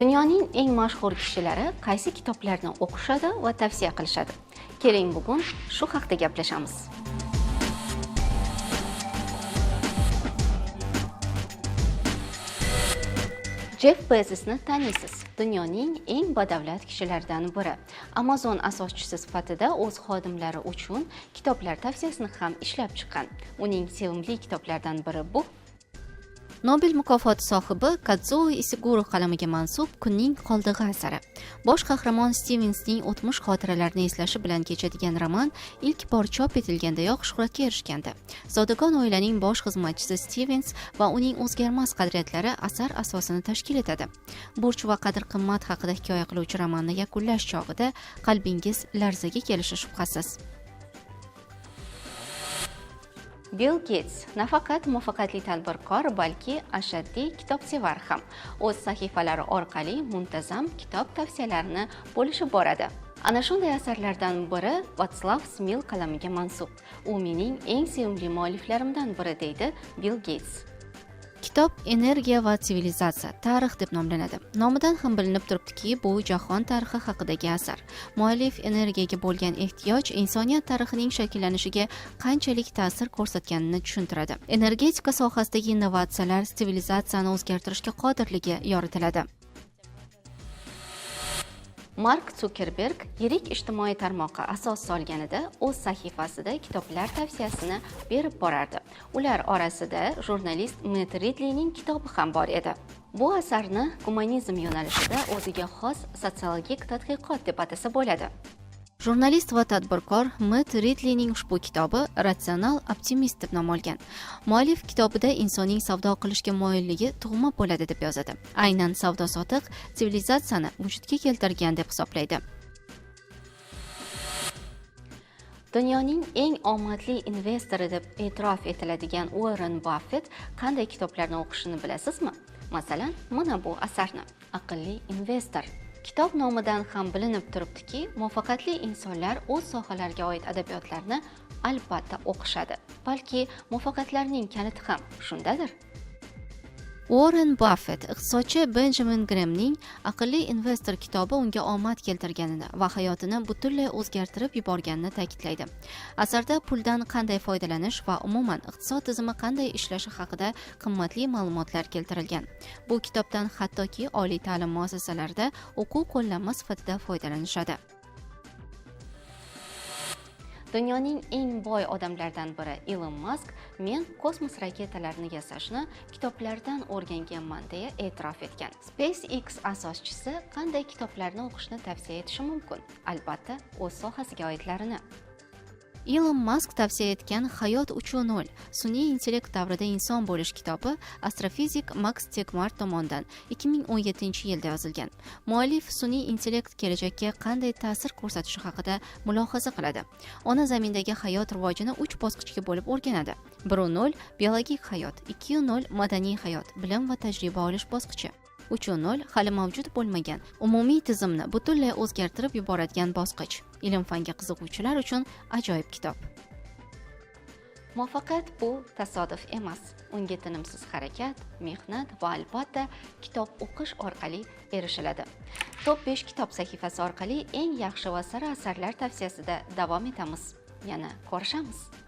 Dunyoning eng mashhur kishilari qaysi kitoblarni o'qishadi va tavsiya qilishadi? Keling, bugun shu haqda gaplashamiz. Jeff Bezosni taniysiz. Dunyoning eng badavlat kishilaridan biri. Amazon asoschisi sifatida o'z xodimlari uchun kitoblar tavsiyasini ham ishlab chiqqan. Uning sevimli kitoblaridan biri bu. Nobel mukofoti sohibi Kazuo Ishiguro qalamiga mansub Kunning qoldig'i asari. Bosh qahramon Stevensning o'tmish xotiralarini eslashi bilan kechadigan roman ilk bor chop etilgandayoq shuhratga erishgandi. Zodagon oilaning bosh xizmatchisi Stevens va uning o'zgarmas qadriyatlari asar asosini tashkil etadi. Burch va qadr-qimmat haqida hikoya qiluvchi romanni yakunlash chog'ida qalbingiz larzaga kelishi shubhasiz. Bill Gates nafaqat muvaffaqiyatli tadbirkor, balki ashaddiy kitobsevar ham. O'z sahifalari orqali muntazam kitob tavsiyalarini bo'lishib boradi. Ana shunday asarlardan biri Vatslav Smil qalamiga mansub. U mening eng sevimli mualliflarimdan biri, deydi Bill Gates. Kitob energiya va sivilizatsiya, tarix deb nomlanadi. Nomidan ham bilinib turibdiki, bu jahon tarixi haqidagi asar. Muallif energiyaga bo'lgan ehtiyoj insoniyat tarixining shakllanishiga qanchalik ta'sir ko'rsatganini tushuntiradi. Energetika sohasidagi innovatsiyalar sivilizatsiyani o'zgartirishga qodirligi yoritiladi. Mark Zuckerberg yirik ijtimoiy tarmoqqa asos solganida o'z sahifasida kitoblar tavsiyasini berib borardi. Ular orasida jurnalist Matt Ridleyning kitobi ham bor edi. Bu asarni gumanizm yo'nalishida o'ziga xos sotsiologik tadqiqot deb atasa bo'ladi. Jurnalist va tadbirkor Matt Ridleyning ushbu kitobi ratsional optimist deb nom olgan. Muallif kitobida insonning savdo qilishga moyilligi tug'ma bo'ladi deb yozadi. Aynan savdo-sotiq sivilizatsiyani vujudga keltirgan deb hisoblaydi. Dunyoning eng omadli investori deb e'tirof etiladigan Warren Buffett qanday kitoblarni o'qishini bilasizmi? Masalan, mana bu asarni, Aqlli investor. Kitob nomidan ham bilinib turibdiki, muvaffaqiyatli insonlar o'z sohalariga oid adabiyotlarni albatta o'qishadi. Balki muvaffaqiyatlarining kaliti ham shundadir. Warren Buffett iqtisodchi Benjamin Grahamning Aqlli investor kitobi unga omad keltirganini va hayotini butunlay o'zgartirib yuborganini ta'kidlaydi. Asarda puldan qanday foydalanish va umuman iqtisod tizimi qanday ishlashi haqida qimmatli ma'lumotlar keltirilgan. Bu kitobdan hattoki oliy ta'lim muassasalarida o'quv qo'llanma sifatida foydalanishadi. Dunyoning eng boy odamlaridan biri Elon Musk men kosmos raketalarini yasashni kitoblardan o'rganganman deya e'tirof etgan. SpaceX asoschisi qanday kitoblarni o'qishni tavsiya etishi mumkin? Albatta, o'z sohasiga oidlarini. Elon Musk tavsiya etgan Hayot 3.0 sun'iy intellekt davrida inson bo'lish kitobi astrofizik Max Tegmark tomonidan 2017-yilda yozilgan. Muallif sun'iy intellekt kelajakka qanday ta'sir ko'rsatishi haqida mulohaza qiladi. Ona zamindagi hayot rivojini 3 bosqichga bo'lib o'rganadi. 1.0 biologik hayot, 2.0 madaniy hayot, bilim va tajriba olish bosqichi. 3.0 hali mavjud bo'lmagan umumiy tizimni butunlay o'zgartirib yuboradigan bosqich. Ilm-fanga qiziquvchilar uchun ajoyib kitob. Muvaffaqiyat bu tasodif emas. Unga tinimsiz harakat, mehnat va albatta kitob o'qish orqali erishiladi. Top 5 kitob sahifasi orqali eng yaxshi va sara asarlar tavsiyasida davom etamiz. Yana ko'rishamiz.